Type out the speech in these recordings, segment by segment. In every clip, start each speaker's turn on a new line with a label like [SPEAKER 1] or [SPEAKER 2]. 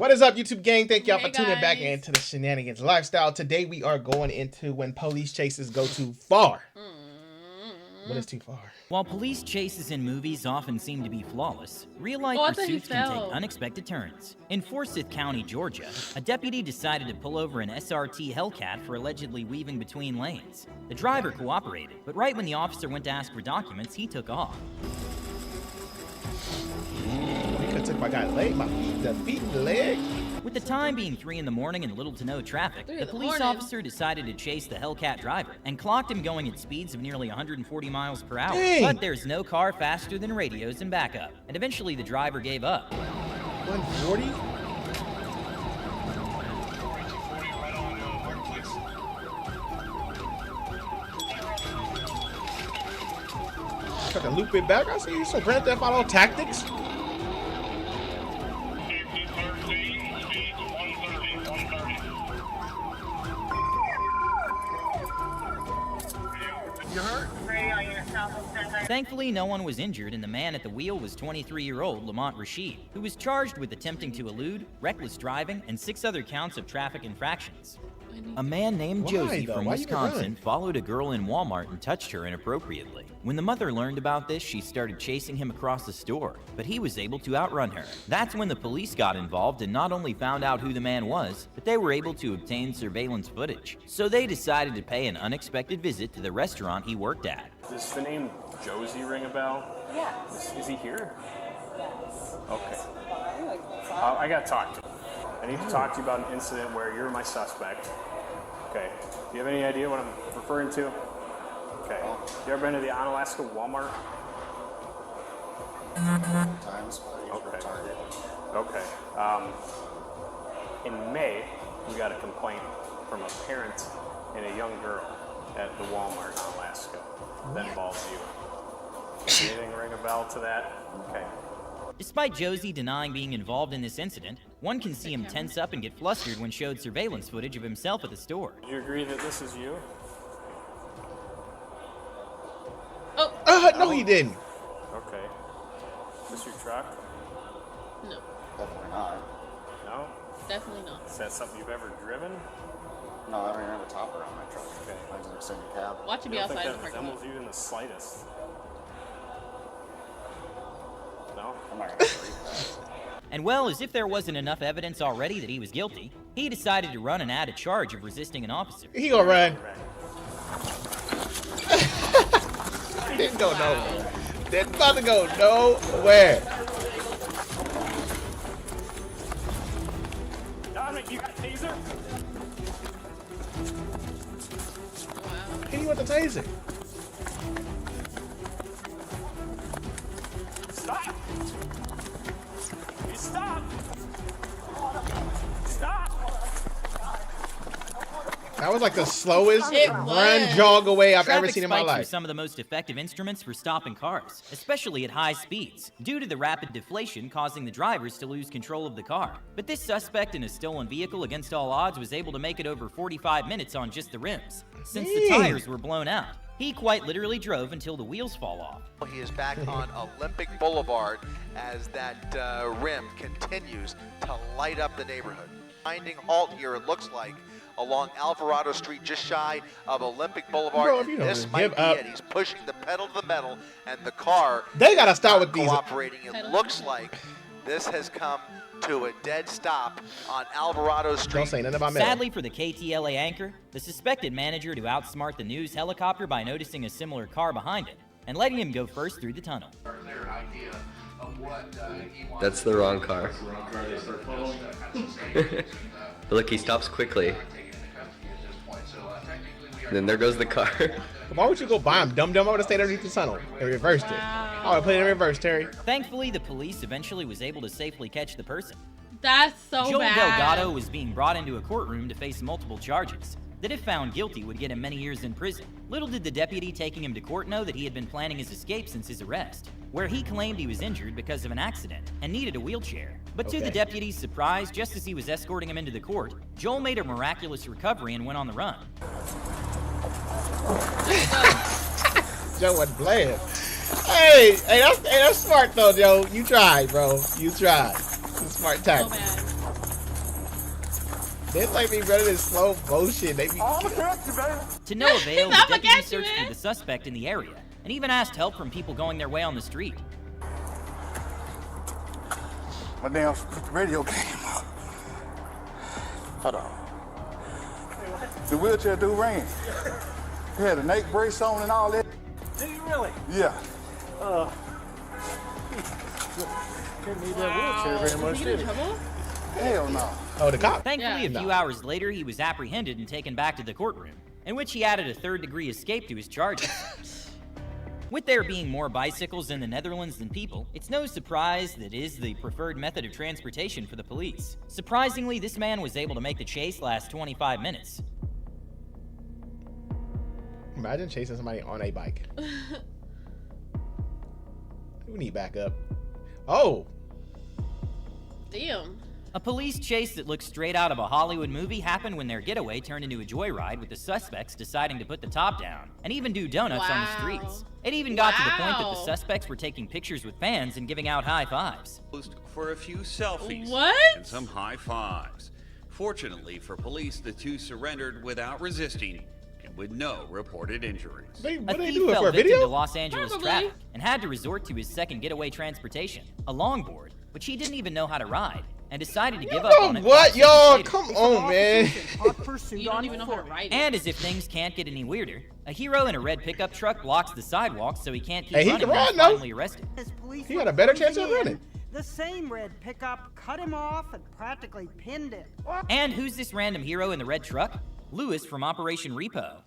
[SPEAKER 1] What is up, YouTube gang? Thank y'all
[SPEAKER 2] Hey,
[SPEAKER 1] for tuning back
[SPEAKER 2] guys.
[SPEAKER 1] into the Shenanigans Lifestyle. Today we are going into when police chases go too far. What is too far?
[SPEAKER 3] While police chases in movies often seem to be flawless, real-life
[SPEAKER 2] I thought he
[SPEAKER 3] pursuits can
[SPEAKER 2] fell.
[SPEAKER 3] take unexpected turns. In Forsyth County, Georgia, a deputy decided to pull over an SRT Hellcat for allegedly weaving between lanes. The driver cooperated, but right when the officer went to ask for documents, he took off.
[SPEAKER 1] He could have took my guy's leg, the feet and the leg.
[SPEAKER 3] With the time being 3 in the morning and little to no traffic,
[SPEAKER 2] 3 in
[SPEAKER 3] the
[SPEAKER 2] the
[SPEAKER 3] police
[SPEAKER 2] morning?
[SPEAKER 3] officer decided to chase the Hellcat driver and clocked him going at speeds of nearly 140 miles per hour.
[SPEAKER 1] Dang.
[SPEAKER 3] But there's no car faster than radios and backup, and eventually the driver gave up.
[SPEAKER 1] 140? Got to loop it back. I see you some Grand Theft Auto tactics.
[SPEAKER 4] You hurt?
[SPEAKER 3] Thankfully, no one was injured, and the man at the wheel was 23-year-old Lamont Rashid, who was charged with attempting to elude, reckless driving, and 6 other counts of traffic infractions. A man named
[SPEAKER 1] Why,
[SPEAKER 3] Josie
[SPEAKER 1] though?
[SPEAKER 3] from
[SPEAKER 1] Why you gonna
[SPEAKER 3] Wisconsin
[SPEAKER 1] run?
[SPEAKER 3] followed a girl in Walmart and touched her inappropriately. When the mother learned about this, she started chasing him across the store, but he was able to outrun her. That's when the police got involved and not only found out who the man was, but they were able to obtain surveillance footage. So they decided to pay an unexpected visit to the restaurant he worked at.
[SPEAKER 5] Does the name Josie ring a bell?
[SPEAKER 6] Yes.
[SPEAKER 5] Is he here?
[SPEAKER 6] Yes.
[SPEAKER 5] Okay.
[SPEAKER 6] Fine.
[SPEAKER 5] I gotta talk to you. I need to talk to you about an incident where you're my suspect. Okay. Do you have any idea what I'm referring to? Okay. You ever been to the Onalaska Walmart?
[SPEAKER 4] Times.
[SPEAKER 5] Okay.
[SPEAKER 4] Target.
[SPEAKER 5] Okay. In May, we got a complaint from a parent and a young girl at the Walmart in Alaska that involves you. Does anything ring a bell to that? Okay.
[SPEAKER 3] Despite Josie denying being involved in this incident, one can see him tense up and get flustered when showed surveillance footage of himself at the store.
[SPEAKER 5] Do you agree that this is you?
[SPEAKER 1] No, he didn't.
[SPEAKER 5] Okay. Is this your truck?
[SPEAKER 2] No,
[SPEAKER 4] Definitely not.
[SPEAKER 5] No?
[SPEAKER 2] definitely not.
[SPEAKER 5] Is that something you've ever driven?
[SPEAKER 4] No, I don't even have a topper on my truck.
[SPEAKER 5] Okay.
[SPEAKER 4] Mine's an extended cab.
[SPEAKER 2] Watch it
[SPEAKER 5] You
[SPEAKER 2] be
[SPEAKER 5] don't think
[SPEAKER 2] outside the
[SPEAKER 5] that
[SPEAKER 2] parking lot.
[SPEAKER 5] resembles you in the slightest? No?
[SPEAKER 4] I'm not gonna read that.
[SPEAKER 3] And well, as if there wasn't enough evidence already that he was guilty, he decided to run and add a charge of resisting an officer.
[SPEAKER 1] He gonna run.
[SPEAKER 5] Right.
[SPEAKER 1] Didn't go nowhere. Didn't about to go nowhere.
[SPEAKER 5] Dominic, you got a taser?
[SPEAKER 1] Hit you with the taser.
[SPEAKER 5] Stop! You stop! Stop!
[SPEAKER 1] That was like the slowest
[SPEAKER 2] It
[SPEAKER 1] run
[SPEAKER 2] was.
[SPEAKER 1] jog away I've ever
[SPEAKER 3] Traffic
[SPEAKER 1] seen in my
[SPEAKER 3] spikes are
[SPEAKER 1] life.
[SPEAKER 3] some of the most effective instruments for stopping cars, especially at high speeds, due to the rapid deflation causing the drivers to lose control of the car. But this suspect in a stolen vehicle against all odds was able to make it over 45 minutes on just the rims, since the
[SPEAKER 1] Dang.
[SPEAKER 3] tires were blown out. He quite literally drove until the wheels fall off.
[SPEAKER 7] He is back on Olympic Boulevard as that rim continues to light up the neighborhood. Finding halt here, it looks like, along Alvarado Street, just shy of Olympic Boulevard.
[SPEAKER 1] Bro, if you
[SPEAKER 7] And
[SPEAKER 1] don't
[SPEAKER 7] this
[SPEAKER 1] just
[SPEAKER 7] might
[SPEAKER 1] give
[SPEAKER 7] be
[SPEAKER 1] up.
[SPEAKER 7] it. He's pushing the pedal to the metal, and the car
[SPEAKER 1] They gotta
[SPEAKER 7] is
[SPEAKER 1] start
[SPEAKER 7] not
[SPEAKER 1] with these.
[SPEAKER 7] cooperating. It
[SPEAKER 2] Pedal.
[SPEAKER 7] looks like this has come to a dead stop on Alvarado Street.
[SPEAKER 1] Don't say nothing about metal.
[SPEAKER 3] Sadly for the KTLA anchor, the suspected manager to outsmart the news helicopter by noticing a similar car behind it and letting him go first through the tunnel.
[SPEAKER 8] That's the wrong car. Look, he stops quickly. Then there goes the car.
[SPEAKER 1] Why would you go buy him, dumb? I would have stayed underneath the tunnel and reversed it. I would have played it in reverse, Terry.
[SPEAKER 3] Thankfully, the police eventually was able to safely catch the person.
[SPEAKER 2] That's so
[SPEAKER 3] Joel
[SPEAKER 2] bad.
[SPEAKER 3] Delgado was being brought into a courtroom to face multiple charges that, if found guilty, would get him many years in prison. Little did the deputy taking him to court know that he had been planning his escape since his arrest, where he claimed he was injured because of an accident and needed a wheelchair. But to the
[SPEAKER 1] Okay.
[SPEAKER 3] deputy's surprise, just as he was escorting him into the court, Joel made a miraculous recovery and went on the run.
[SPEAKER 1] Joe wasn't playing. Hey, that's smart though, Joe. You tried, bro. You tried. Smart
[SPEAKER 2] So
[SPEAKER 1] tactic.
[SPEAKER 2] bad.
[SPEAKER 1] This like be running in slow motion. They be.
[SPEAKER 3] To no avail, the
[SPEAKER 2] I'ma
[SPEAKER 3] deputy
[SPEAKER 2] get you,
[SPEAKER 3] searched
[SPEAKER 2] man.
[SPEAKER 3] for the suspect in the area and even asked help from people going their way on the street.
[SPEAKER 9] My damn radio came up. Hold on. The wheelchair dude ran. He had a neck brace on and all that.
[SPEAKER 10] Did you really?
[SPEAKER 9] Yeah.
[SPEAKER 10] Didn't need that wheelchair very much,
[SPEAKER 2] Did he get
[SPEAKER 10] did
[SPEAKER 2] in
[SPEAKER 10] he?
[SPEAKER 2] trouble?
[SPEAKER 9] Hell no.
[SPEAKER 1] Oh, the cop.
[SPEAKER 3] Thankfully,
[SPEAKER 2] Yeah.
[SPEAKER 3] a few hours later, he was apprehended and taken back to the courtroom, in which he added a third-degree escape to his charges. With there being more bicycles in the Netherlands than people, it's no surprise that it is the preferred method of transportation for the police. Surprisingly, this man was able to make the chase last 25 minutes.
[SPEAKER 1] Imagine chasing somebody on a bike. We need backup. Oh,
[SPEAKER 2] Damn.
[SPEAKER 3] A police chase that looks straight out of a Hollywood movie happened when their getaway turned into a joyride, with the suspects deciding to put the top down and even do donuts on the streets. It even got to the point that the
[SPEAKER 2] Wow.
[SPEAKER 3] suspects were taking pictures with fans and giving out high fives.
[SPEAKER 11] For a few selfies
[SPEAKER 2] What?
[SPEAKER 11] and some high fives. Fortunately for police, the two surrendered without resisting and with no reported injuries.
[SPEAKER 1] they,
[SPEAKER 3] A
[SPEAKER 1] what they
[SPEAKER 3] thief
[SPEAKER 1] do it
[SPEAKER 3] fell
[SPEAKER 1] for a
[SPEAKER 3] victim to
[SPEAKER 1] video?
[SPEAKER 3] Los Angeles
[SPEAKER 2] Probably.
[SPEAKER 3] traffic and had to resort to his second getaway transportation, a longboard, which he didn't even know how to ride, and decided to give up on it.
[SPEAKER 1] What,
[SPEAKER 3] 5
[SPEAKER 1] y'all?
[SPEAKER 3] seconds later.
[SPEAKER 1] Come on, man.
[SPEAKER 2] You don't even know how to ride it.
[SPEAKER 3] And as if things can't get any weirder, a hero in a red pickup truck blocks the sidewalk so he can't keep
[SPEAKER 1] Hey, he
[SPEAKER 3] running
[SPEAKER 1] can
[SPEAKER 3] when he's
[SPEAKER 1] ride, though.
[SPEAKER 3] finally arrested.
[SPEAKER 1] He got a better chance of running.
[SPEAKER 12] The same red pickup cut him off and practically pinned him.
[SPEAKER 3] And who's this random hero in the red truck? Lewis from Operation Repo.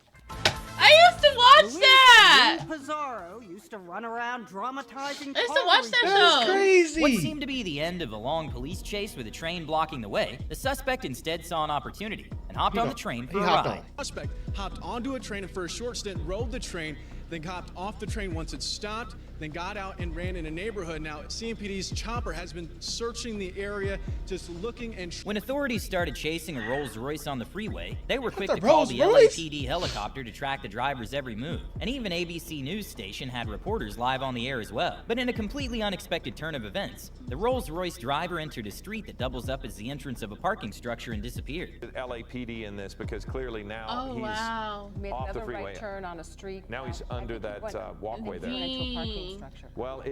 [SPEAKER 2] I used to watch that.
[SPEAKER 12] Pizarro used to run around dramatizing.
[SPEAKER 2] I used to watch that
[SPEAKER 1] That's
[SPEAKER 2] show.
[SPEAKER 1] crazy.
[SPEAKER 3] What seemed to be the end of a long police chase with a train blocking the way, the suspect instead saw an opportunity and hopped on the train for a
[SPEAKER 1] hopped
[SPEAKER 3] ride.
[SPEAKER 1] on.
[SPEAKER 10] Suspect hopped onto a train and for a short stint rode the train, then hopped off the train once it stopped, then got out and ran in a neighborhood. Now, CMPD's chopper has been searching the area, just looking and...
[SPEAKER 3] When authorities started chasing a Rolls-Royce on the freeway, they were quick
[SPEAKER 1] the
[SPEAKER 3] to call the
[SPEAKER 1] Rolls-Royce?
[SPEAKER 3] LAPD helicopter to track the driver's every move. And even ABC News station had reporters live on the air as well. But in a completely unexpected turn of events, the Rolls-Royce driver entered a street that doubles up as the entrance of a parking structure and disappeared.
[SPEAKER 13] LAPD in this because clearly now
[SPEAKER 2] Oh,
[SPEAKER 13] he's
[SPEAKER 2] wow.
[SPEAKER 6] Made
[SPEAKER 13] off the
[SPEAKER 6] another
[SPEAKER 13] freeway.
[SPEAKER 6] right turn on a street.
[SPEAKER 13] Now he's under that walkway there.
[SPEAKER 6] Residential parking structure.
[SPEAKER 13] Well,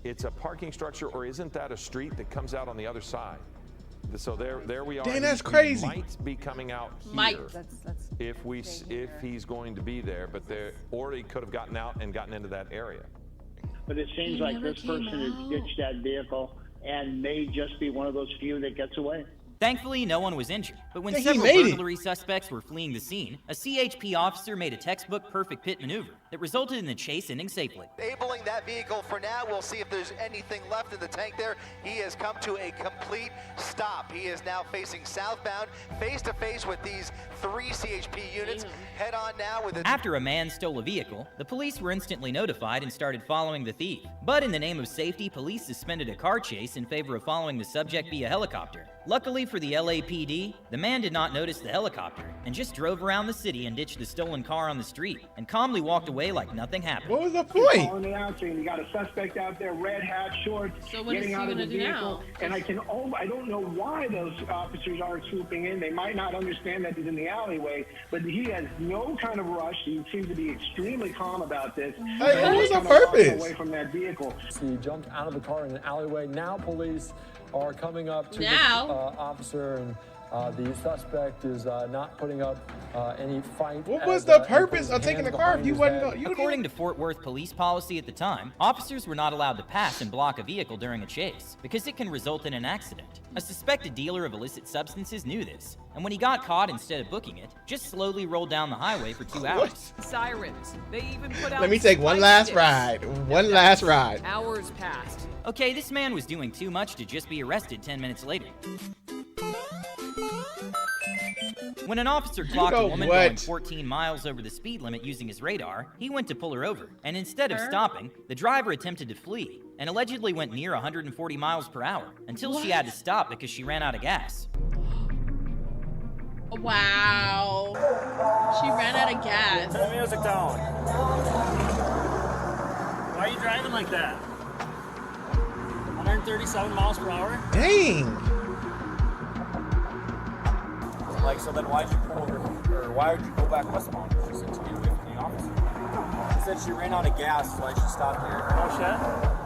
[SPEAKER 13] it's a parking structure, or isn't that a street that comes out on the other side? So there we are.
[SPEAKER 1] Dang, that's
[SPEAKER 13] He
[SPEAKER 1] crazy.
[SPEAKER 13] might be coming out here
[SPEAKER 2] Might.
[SPEAKER 6] That's
[SPEAKER 13] if he's going to be there, but there or he could have gotten out and gotten into that area.
[SPEAKER 14] But it seems
[SPEAKER 2] He
[SPEAKER 14] like
[SPEAKER 2] never
[SPEAKER 14] this person
[SPEAKER 2] came
[SPEAKER 14] has
[SPEAKER 2] out.
[SPEAKER 14] ditched that vehicle and may just be one of those few that gets away.
[SPEAKER 3] Thankfully, no one was injured. But when
[SPEAKER 1] Dang, he
[SPEAKER 3] several
[SPEAKER 1] made it.
[SPEAKER 3] burglary suspects were fleeing the scene, a CHP officer made a textbook perfect pit maneuver that resulted in the chase ending safely.
[SPEAKER 7] Enabling that vehicle for now. We'll see if there's anything left in the tank there. He has come to a complete stop. He is now facing southbound, face to face with these 3 CHP units. Head on now with it.
[SPEAKER 3] After a man stole a vehicle, the police were instantly notified and started following the thief. But in the name of safety, police suspended a car chase in favor of following the subject via helicopter. Luckily for the LAPD, the man did not notice the helicopter and just drove around the city and ditched the stolen car on the street and calmly walked away like nothing happened.
[SPEAKER 1] What was the point?
[SPEAKER 14] Calling me out saying you got a suspect out there, red hat, shorts,
[SPEAKER 2] So what is
[SPEAKER 14] getting
[SPEAKER 2] he
[SPEAKER 14] out of
[SPEAKER 2] gonna
[SPEAKER 14] the
[SPEAKER 2] do
[SPEAKER 14] vehicle.
[SPEAKER 2] now?
[SPEAKER 14] And I don't know why those officers aren't swooping in. They might not understand that he's in the alleyway, but he has no kind of rush. He seems to be extremely calm about this.
[SPEAKER 1] Hey, what was the
[SPEAKER 14] Kind of walking
[SPEAKER 1] purpose?
[SPEAKER 14] away from that vehicle.
[SPEAKER 10] He jumped out of the car in an alleyway. Now police are coming up to
[SPEAKER 2] Now?
[SPEAKER 10] the officer, and the suspect is not putting up any fight.
[SPEAKER 1] What was the purpose of taking the car if you wasn't going?
[SPEAKER 3] According to Fort Worth police policy at the time, officers were not allowed to pass and block a vehicle during a chase because it can result in an accident. A suspected dealer of illicit substances knew this, and when he got caught, instead of booking it, just slowly rolled down the highway for 2 hours.
[SPEAKER 15] Sirens. They even put out
[SPEAKER 1] Let me take one
[SPEAKER 15] spike
[SPEAKER 1] last
[SPEAKER 15] sticks.
[SPEAKER 1] ride. One last ride.
[SPEAKER 15] Hours passed.
[SPEAKER 3] Okay, this man was doing too much to just be arrested 10 minutes later. When an officer clocked
[SPEAKER 1] know
[SPEAKER 3] a woman
[SPEAKER 1] what?
[SPEAKER 3] going 14 miles over the speed limit using his radar, he went to pull her over. And instead of stopping, the driver attempted to flee and allegedly went near 140 miles per hour until she had to stop because she ran out of gas.
[SPEAKER 2] Wow. She ran out of gas.
[SPEAKER 10] Turn the music down. Why are you driving like that? 137 miles per hour?
[SPEAKER 1] Dang.
[SPEAKER 16] Like, so then why'd you pull her, or why would you go back west on her? She said to get away from the officer. She said she ran out of gas, so why she stopped there. Oh shit.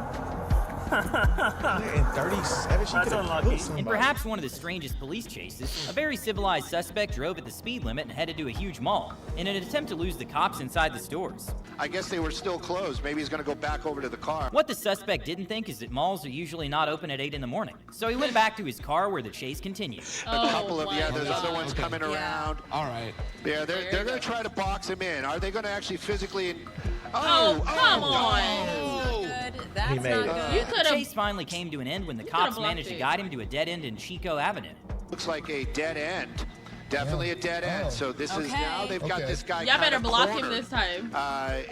[SPEAKER 1] In 37, she could have killed somebody.
[SPEAKER 3] In perhaps one of the strangest police chases, a very civilized suspect drove at the speed limit and headed to a huge mall in an attempt to lose the cops inside the stores.
[SPEAKER 17] I guess they were still closed. Maybe he's going to go back over to the car.
[SPEAKER 3] What the suspect didn't think is that malls are usually not open at 8 in the morning, so he went back to his car where the chase continued.
[SPEAKER 17] A couple of, there's other ones coming around.
[SPEAKER 1] All right.
[SPEAKER 17] Yeah, they're going to try to box him in. Are they going to actually physically...
[SPEAKER 2] Oh, come on.
[SPEAKER 6] That's
[SPEAKER 1] He made
[SPEAKER 6] not
[SPEAKER 1] it.
[SPEAKER 6] good.
[SPEAKER 3] The chase finally came to an end when the cops managed to guide him to a dead end in Chico Avenue.
[SPEAKER 17] Looks like a dead end. Definitely a dead end. So this is now they've got this guy.
[SPEAKER 2] Y'all better
[SPEAKER 17] kinda
[SPEAKER 2] block him
[SPEAKER 17] cornered.
[SPEAKER 2] this time.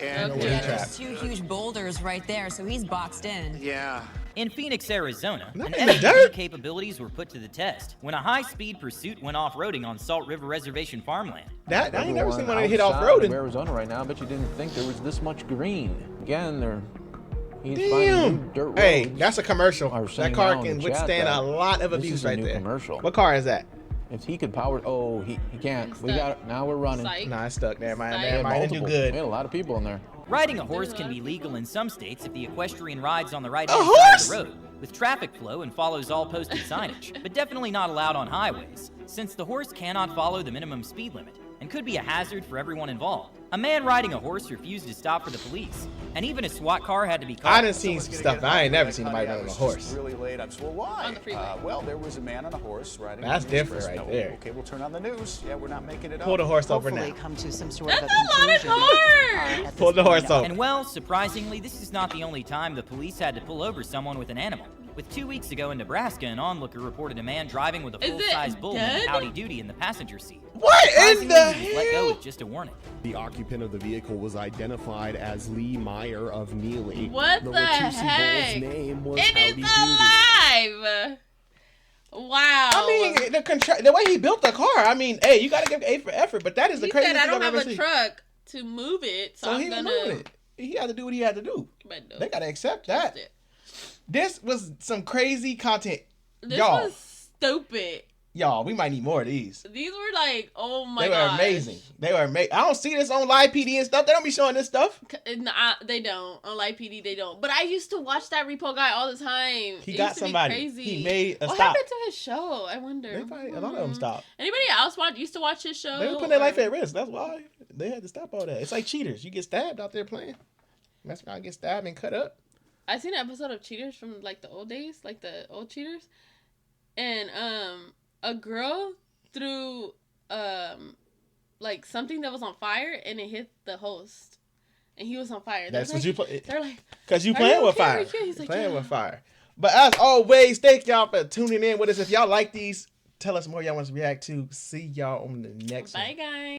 [SPEAKER 17] And
[SPEAKER 6] Yeah, there's two huge boulders right there, so he's boxed in.
[SPEAKER 17] yeah.
[SPEAKER 3] In Phoenix, Arizona,
[SPEAKER 1] Not
[SPEAKER 3] an
[SPEAKER 1] in the
[SPEAKER 3] SUV
[SPEAKER 1] dirt.
[SPEAKER 3] capabilities were put to the test when a high-speed pursuit went off-roading on Salt River Reservation farmland.
[SPEAKER 1] I ain't never seen one
[SPEAKER 18] Everyone
[SPEAKER 1] hit
[SPEAKER 18] outside
[SPEAKER 1] off-roading.
[SPEAKER 18] of Arizona right now. I bet you didn't think there was this much green. Again, he's finding
[SPEAKER 1] Damn.
[SPEAKER 18] new dirt roads.
[SPEAKER 1] Hey, that's a commercial.
[SPEAKER 18] I was
[SPEAKER 1] That
[SPEAKER 18] saying
[SPEAKER 1] car
[SPEAKER 18] now in
[SPEAKER 1] can
[SPEAKER 18] the chat
[SPEAKER 1] withstand
[SPEAKER 18] that
[SPEAKER 1] a lot of
[SPEAKER 18] this
[SPEAKER 1] abuse
[SPEAKER 18] is a
[SPEAKER 1] right
[SPEAKER 18] new
[SPEAKER 1] there.
[SPEAKER 18] commercial.
[SPEAKER 1] What car is that?
[SPEAKER 18] If he could power, he can't. We got now we're running.
[SPEAKER 2] Psych.
[SPEAKER 1] Nah, it's stuck there, man.
[SPEAKER 2] Psych.
[SPEAKER 1] Never mind. It do
[SPEAKER 18] We
[SPEAKER 1] good.
[SPEAKER 18] had a lot of people in there.
[SPEAKER 3] Riding a horse can be legal in some states if the equestrian rides on the right
[SPEAKER 1] A
[SPEAKER 3] hand side
[SPEAKER 1] horse?
[SPEAKER 3] of the road with traffic flow and follows all posted signage, but definitely not allowed on highways, since the horse cannot follow the minimum speed limit and could be a hazard for everyone involved. A man riding a horse refused to stop for the police, and even a SWAT car had to be called.
[SPEAKER 1] I done seen some stuff. I ain't never seen nobody riding on a horse.
[SPEAKER 19] Really late. I'm well, why?
[SPEAKER 2] On the freeway.
[SPEAKER 19] Well, there was a man on a horse riding.
[SPEAKER 1] That's
[SPEAKER 19] on the
[SPEAKER 1] different
[SPEAKER 19] express.
[SPEAKER 1] right
[SPEAKER 19] No,
[SPEAKER 1] there.
[SPEAKER 19] Okay, we'll turn on the news. Yeah, we're not making it up.
[SPEAKER 1] Pull the horse over now.
[SPEAKER 6] Come to some sort
[SPEAKER 2] That's
[SPEAKER 6] of
[SPEAKER 2] a lot of cars.
[SPEAKER 1] Pull the horse over.
[SPEAKER 3] And well, surprisingly, this is not the only time the police had to pull over someone with an animal. With 2 weeks ago in Nebraska, an onlooker reported a man driving with a
[SPEAKER 2] Is it
[SPEAKER 3] full-size bull named
[SPEAKER 2] dead?
[SPEAKER 3] Howdy Doody in the passenger seat.
[SPEAKER 1] What in
[SPEAKER 3] Surprisingly,
[SPEAKER 1] the
[SPEAKER 3] he was let go
[SPEAKER 1] hell?
[SPEAKER 3] with just a warning.
[SPEAKER 20] The occupant of the vehicle was identified as Lee Meyer of Neely.
[SPEAKER 2] What the
[SPEAKER 20] Watusi
[SPEAKER 2] heck?
[SPEAKER 20] bull's name was
[SPEAKER 2] And
[SPEAKER 20] Howdy
[SPEAKER 2] it's
[SPEAKER 20] Doody.
[SPEAKER 2] alive. Wow.
[SPEAKER 1] I mean, the way he built the car. I mean, hey, you gotta give A for effort. But that is the
[SPEAKER 2] he
[SPEAKER 1] craziest
[SPEAKER 2] said, I
[SPEAKER 1] thing I've
[SPEAKER 2] don't have
[SPEAKER 1] ever
[SPEAKER 2] a
[SPEAKER 1] seen.
[SPEAKER 2] truck to move it, so,
[SPEAKER 1] So
[SPEAKER 2] I'm
[SPEAKER 1] he was
[SPEAKER 2] gonna.
[SPEAKER 1] moving it. He had to do what he had to do.
[SPEAKER 2] But no,
[SPEAKER 1] They gotta accept that. This was some crazy content.
[SPEAKER 2] this
[SPEAKER 1] Y'all,
[SPEAKER 2] was stupid.
[SPEAKER 1] y'all, we might need more of these.
[SPEAKER 2] These were like, oh my
[SPEAKER 1] They were
[SPEAKER 2] god,
[SPEAKER 1] amazing. They were amazing. I don't see this on live PD and stuff. They don't be showing this stuff.
[SPEAKER 2] They don't on Live PD. They don't. But I used to watch that repo guy all the time.
[SPEAKER 1] He
[SPEAKER 2] It
[SPEAKER 1] got
[SPEAKER 2] used to be
[SPEAKER 1] somebody.
[SPEAKER 2] Crazy.
[SPEAKER 1] He made a
[SPEAKER 2] what
[SPEAKER 1] stop.
[SPEAKER 2] happened to his show? I wonder.
[SPEAKER 1] They probably, a lot of them stopped.
[SPEAKER 2] Anybody else used to watch his show?
[SPEAKER 1] They were putting their life at risk. That's why they had to stop all that. It's like cheaters. You get stabbed out there playing. That's why I get stabbed and cut up.
[SPEAKER 2] I seen an episode of Cheaters from like the old days, like the old Cheaters, and a girl threw like something that was on fire and it hit the host, and he was on fire.
[SPEAKER 1] That's
[SPEAKER 2] like,
[SPEAKER 1] what you play.
[SPEAKER 2] They're like,
[SPEAKER 1] Cause you
[SPEAKER 2] "Are
[SPEAKER 1] playing with
[SPEAKER 2] okay? Are
[SPEAKER 1] fire.
[SPEAKER 2] you okay?" He's like,
[SPEAKER 1] Playing
[SPEAKER 2] "Yeah."
[SPEAKER 1] with fire. But as always, thank y'all for tuning in with us. If y'all like these, tell us more y'all want us to react to. See y'all on the next one.
[SPEAKER 2] Bye, guys.